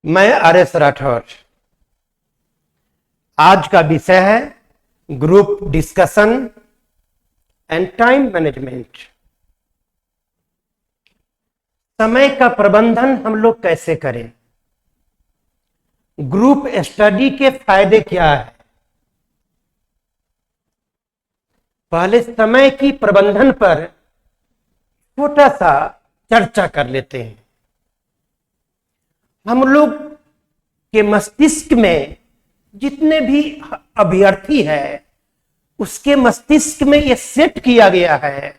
मैं आर.एस. राठौर। आज का विषय है group discussion and time management. समय का प्रबंधन हम लोग कैसे करें, ग्रुप स्टडी के फायदे क्या है। पहले समय की प्रबंधन पर छोटा सा चर्चा कर लेते हैं। हम लोग के मस्तिष्क में जितने भी अभ्यर्थी है, उसके मस्तिष्क में यह सेट किया गया है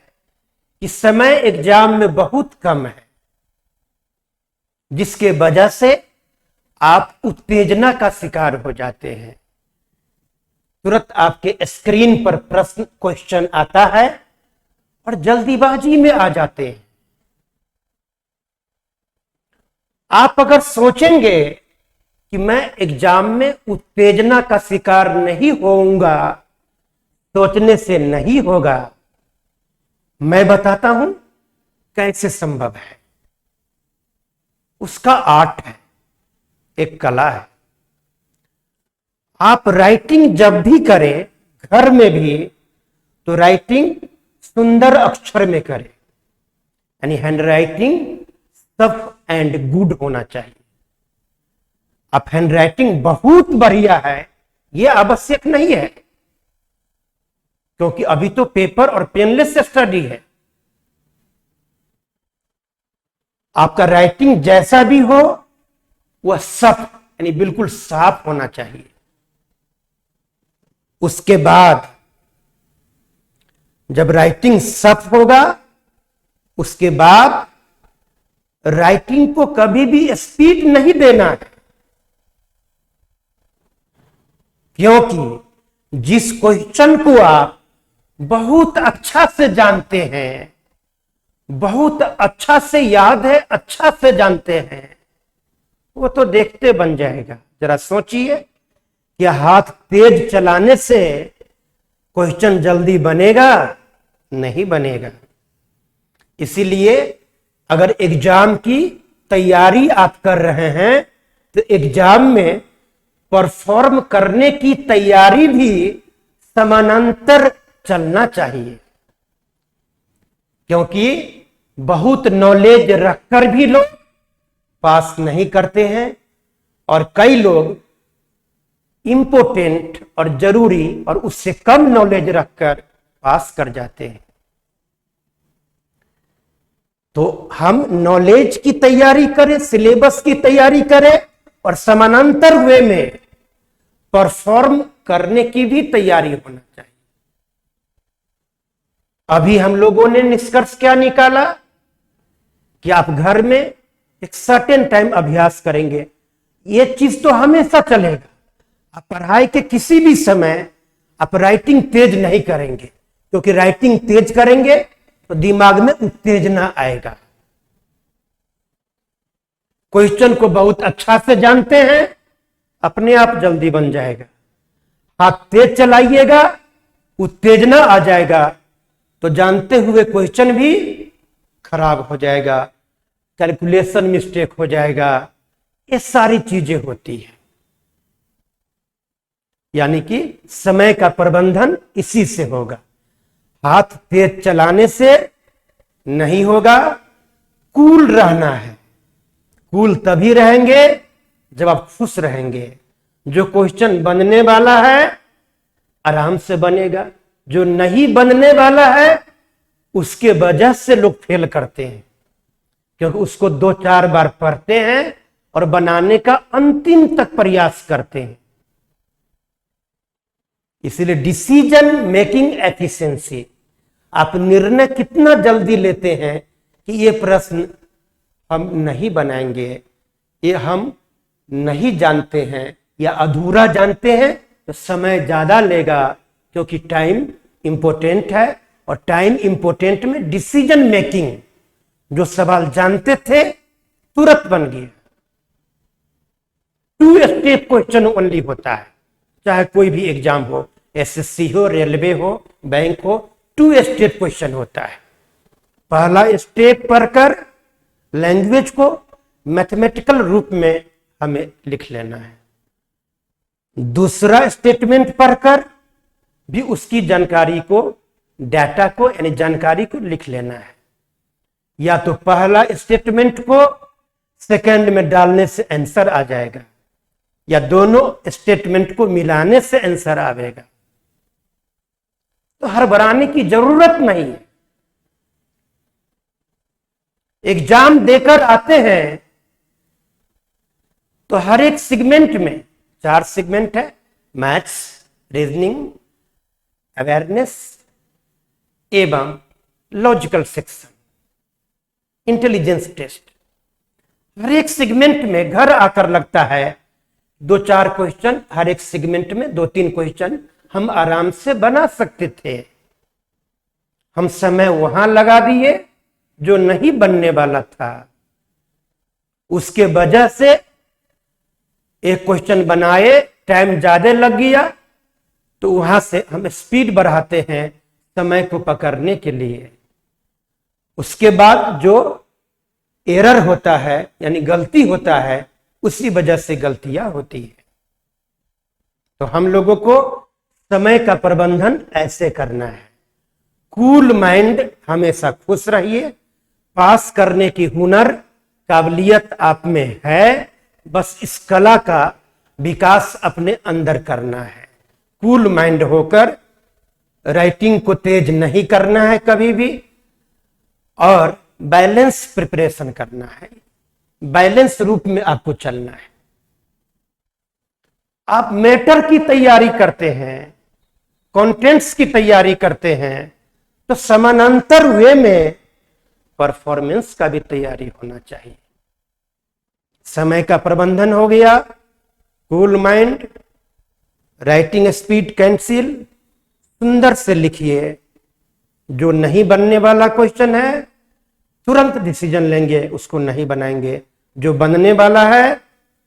कि समय एग्जाम में बहुत कम है, जिसके वजह से आप उत्तेजना का शिकार हो जाते हैं। तुरंत आपके स्क्रीन पर प्रश्न क्वेश्चन आता है और जल्दीबाजी में आ जाते हैं। आप अगर सोचेंगे कि मैं एग्जाम में उत्तेजना का शिकार नहीं होऊंगा, सोचने से नहीं होगा। मैं बताता हूं कैसे संभव है। उसका आर्ट है, एक कला है। आप राइटिंग जब भी करें घर में भी, तो राइटिंग सुंदर अक्षर में करें, यानी हैंड राइटिंग सफ एंड गुड होना चाहिए। अब हैंड राइटिंग बहुत बढ़िया है यह आवश्यक नहीं है, क्योंकि अभी तो पेपर और पेनलेस स्टडी है। आपका राइटिंग जैसा भी हो वह सफ यानी बिल्कुल साफ होना चाहिए। उसके बाद जब राइटिंग सफ होगा, उसके बाद राइटिंग को कभी भी स्पीड नहीं देना है, क्योंकि जिस क्वेश्चन को आप बहुत अच्छा से जानते हैं, बहुत अच्छा से याद है, अच्छा से जानते हैं, वो तो देखते बन जाएगा। जरा सोचिए कि हाथ तेज चलाने से क्वेश्चन जल्दी बनेगा? नहीं बनेगा। इसीलिए अगर एग्जाम की तैयारी आप कर रहे हैं, तो एग्जाम में परफॉर्म करने की तैयारी भी समानांतर चलना चाहिए, क्योंकि बहुत नॉलेज रखकर भी लोग पास नहीं करते हैं, और कई लोग इंपॉर्टेंट और जरूरी और उससे कम नॉलेज रखकर पास कर जाते हैं। तो हम नॉलेज की तैयारी करें, सिलेबस की तैयारी करें, और समानांतर वे में परफॉर्म करने की भी तैयारी होना चाहिए। अभी हम लोगों ने निष्कर्ष क्या निकाला कि आप घर में एक सर्टेन टाइम अभ्यास करेंगे। यह चीज तो हमेशा चलेगा। आप पढ़ाई के किसी भी समय आप राइटिंग तेज नहीं करेंगे, क्योंकि राइटिंग तेज करेंगे तो दिमाग में उत्तेजना आएगा। क्वेश्चन को बहुत अच्छा से जानते हैं, अपने आप जल्दी बन जाएगा। हाथ तेज चलाइएगा, उत्तेजना आ जाएगा, तो जानते हुए क्वेश्चन भी खराब हो जाएगा, कैलकुलेशन मिस्टेक हो जाएगा। ये सारी चीजें होती है। यानी कि समय का प्रबंधन इसी से होगा। हाथ तेज चलाने से नहीं होगा, कूल रहना है। कूल तभी रहेंगे जब आप खुश रहेंगे। जो क्वेश्चन बनने वाला है आराम से बनेगा, जो नहीं बनने वाला है उसके वजह से लोग फेल करते हैं, क्योंकि उसको 2-4 बार पढ़ते हैं और बनाने का अंतिम तक प्रयास करते हैं। इसलिए डिसीजन मेकिंग एफिशिएंसी, आप निर्णय कितना जल्दी लेते हैं कि ये प्रश्न हम नहीं बनाएंगे, ये हम नहीं जानते हैं या अधूरा जानते हैं, तो समय ज्यादा लेगा, क्योंकि टाइम इंपॉर्टेंट है। और टाइम इंपॉर्टेंट में डिसीजन मेकिंग, जो सवाल जानते थे तुरंत बन गया। 2 स्टेप क्वेश्चन ओनली होता है, चाहे कोई भी एग्जाम हो, एसएससी हो, रेलवे हो, बैंक हो, 2 स्टेप क्वेश्चन होता है। पहला स्टेप पढ़कर लैंग्वेज को मैथमेटिकल रूप में हमें लिख लेना है। दूसरा स्टेटमेंट पढ़कर भी उसकी जानकारी को, डाटा को यानी जानकारी को लिख लेना है। या तो पहला स्टेटमेंट को सेकंड में डालने से आंसर आ जाएगा, या दोनों स्टेटमेंट को मिलाने से आंसर आएगा। तो हड़बड़ाने की जरूरत नहीं है। एग्जाम देकर आते हैं तो हर एक सेगमेंट में 4 सेगमेंट है, मैथ्स, रीजनिंग, अवेयरनेस एवं लॉजिकल सेक्शन, इंटेलिजेंस टेस्ट। हर एक सेगमेंट में घर आकर लगता है 2-4 क्वेश्चन, हर एक सेगमेंट में 2-3 क्वेश्चन हम आराम से बना सकते थे। हम समय वहां लगा दिए जो नहीं बनने वाला था। उसके वजह से एक क्वेश्चन बनाए, टाइम ज्यादा लग गया, तो वहां से हम स्पीड बढ़ाते हैं समय को पकड़ने के लिए। उसके बाद जो एरर होता है यानी गलती होता है, उसी वजह से गलतियां होती है। तो हम लोगों को समय का प्रबंधन ऐसे करना है। कूल माइंड, हमेशा खुश रहिए। पास करने की हुनर, काबिलियत आप में है, बस इस कला का विकास अपने अंदर करना है। कूल माइंड होकर राइटिंग को तेज नहीं करना है कभी भी, और बैलेंस प्रिपरेशन करना है। बैलेंस रूप में आपको चलना है। आप मैटर की तैयारी करते हैं, कंटेंट्स की तैयारी करते हैं, तो समानांतर वे में परफॉर्मेंस का भी तैयारी होना चाहिए। समय का प्रबंधन हो गया, cool mind, writing speed cancel, सुंदर से लिखिए। जो नहीं बनने वाला क्वेश्चन है तुरंत डिसीजन लेंगे, उसको नहीं बनाएंगे। जो बनने वाला है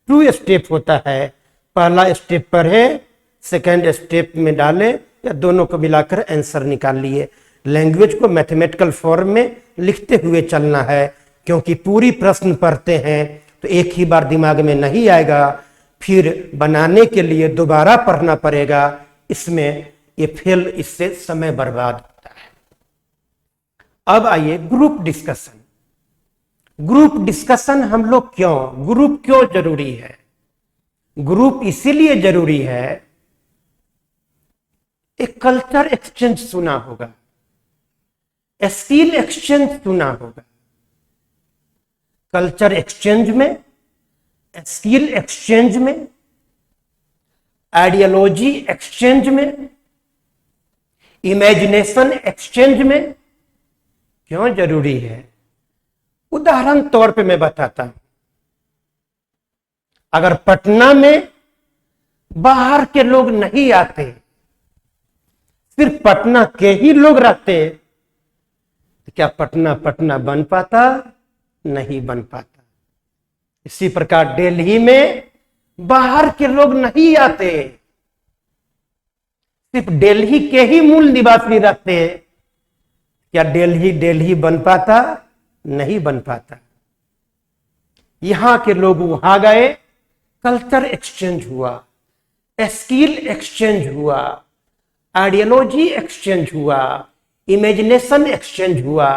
2 स्टेप होता है। पहला स्टेप पढ़े, सेकंड स्टेप में डाले, या दोनों को मिलाकर आंसर निकाल लिए। लैंग्वेज को मैथमेटिकल फॉर्म में लिखते हुए चलना है, क्योंकि पूरी प्रश्न पढ़ते हैं तो एक ही बार दिमाग में नहीं आएगा, फिर बनाने के लिए दोबारा पढ़ना पड़ेगा। इसमें ये फेल, इससे समय बर्बाद होता है। अब आइए ग्रुप डिस्कशन। ग्रुप डिस्कशन हम लोग क्यों, ग्रुप क्यों जरूरी है? ग्रुप इसीलिए जरूरी है, एक कल्चर एक्सचेंज सुना होगा, स्किल एक्सचेंज सुना होगा। कल्चर एक्सचेंज में, स्किल एक्सचेंज में, आइडियोलॉजी एक्सचेंज में, इमेजिनेशन एक्सचेंज में क्यों जरूरी है? उदाहरण तौर पे मैं बताता हूं। अगर पटना में बाहर के लोग नहीं आते, सिर्फ पटना के ही लोग रहते, तो क्या पटना पटना बन पाता? नहीं बन पाता। इसी प्रकार दिल्ली में बाहर के लोग नहीं आते, सिर्फ दिल्ली के ही मूल निवासी रहते, क्या दिल्ली बन पाता? नहीं बन पाता। यहां के लोग वहां गए, कल्चर एक्सचेंज हुआ, स्किल एक्सचेंज हुआ, आइडियोलॉजी एक्सचेंज हुआ, इमेजिनेशन एक्सचेंज हुआ।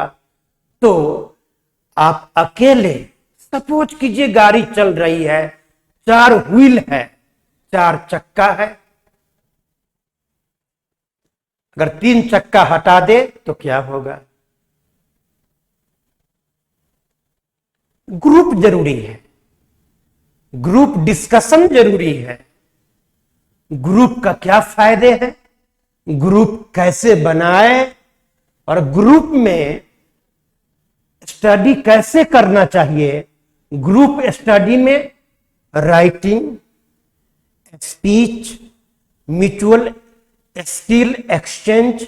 तो आप अकेले, सपोज कीजिए गाड़ी चल रही है, 4 व्हील है, 4 चक्का है, अगर 3 चक्का हटा दे तो क्या होगा? ग्रुप जरूरी है, ग्रुप डिस्कशन जरूरी है। ग्रुप का क्या फायदे हैं, ग्रुप कैसे बनाए, और ग्रुप में स्टडी कैसे करना चाहिए। ग्रुप स्टडी में writing, speech, mutual skill exchange,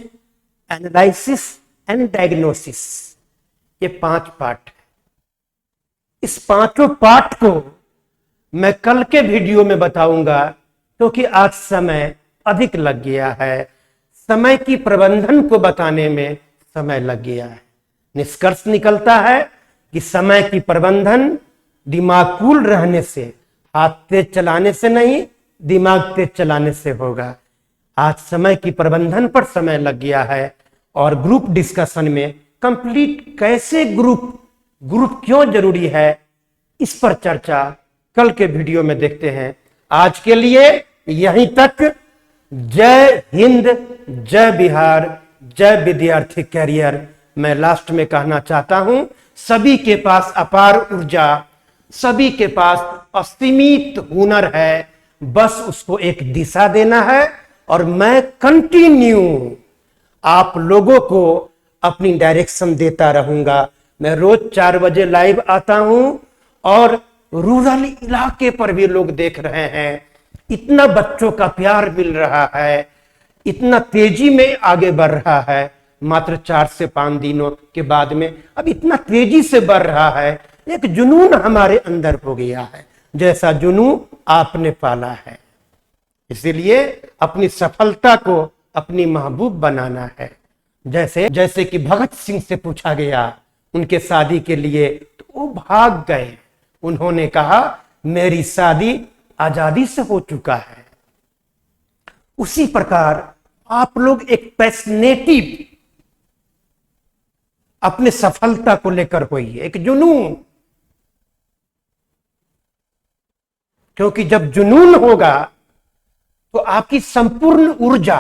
analysis and diagnosis, ये 5 पार्ट है। इस 5 पार्ट को मैं कल के वीडियो में बताऊंगा, क्योंकि आज समय अधिक लग गया है। समय की प्रबंधन को बताने में समय लग गया है। निष्कर्ष निकलता है कि समय की प्रबंधन, दिमाग कूल रहने से हाथ तेज चलाने से नहीं, दिमाग तेज चलाने से होगा। आज समय की प्रबंधन पर समय लग गया है और ग्रुप डिस्कशन में कंप्लीट कैसे ग्रुप क्यों जरूरी है, इस पर चर्चा कल के वीडियो में देखते हैं। आज के लिए यहीं तक। जय हिंद, जय बिहार, जय विद्यार्थी कैरियर। मैं लास्ट में कहना चाहता हूं, सभी के पास अपार ऊर्जा, सभी के पास असीमित हुनर है, बस उसको एक दिशा देना है। और मैं कंटिन्यू आप लोगों को अपनी डायरेक्शन देता रहूंगा। मैं रोज 4 बजे लाइव आता हूं और रूरल इलाके पर भी लोग देख रहे हैं। इतना बच्चों का प्यार मिल रहा है, इतना तेजी में आगे बढ़ रहा है। मात्र 4 से 5 दिनों के बाद में अब इतना तेजी से बढ़ रहा है। एक जुनून हमारे अंदर हो गया है, जैसा जुनून आपने पाला है। इसीलिए अपनी सफलता को अपनी महबूब बनाना है। जैसे कि भगत सिंह से पूछा गया उनके शादी के लिए, तो वो भाग गए। उन्होंने कहा मेरी शादी आजादी से हो चुका है। उसी प्रकार आप लोग एक पैशनेटिव अपने सफलता को लेकर होइए, एक जुनून। क्योंकि जब जुनून होगा तो आपकी संपूर्ण ऊर्जा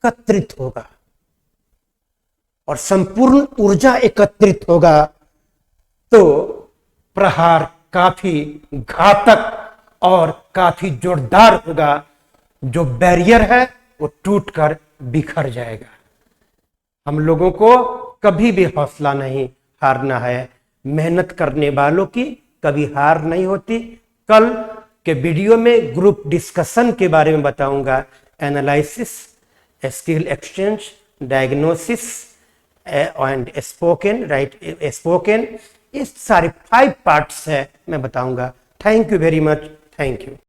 एकत्रित होगा, और संपूर्ण ऊर्जा एकत्रित होगा तो प्रहार काफी घातक और काफी जोरदार होगा। जो बैरियर है वो टूटकर बिखर जाएगा। हम लोगों को कभी भी हौसला नहीं हारना है। मेहनत करने वालों की कभी हार नहीं होती। कल के वीडियो में ग्रुप डिस्कशन के बारे में बताऊंगा। Analysis, skill exchange, diagnosis and spoken, ये सारे 5 पार्ट्स है, मैं बताऊंगा। Thank you very much. Thank you.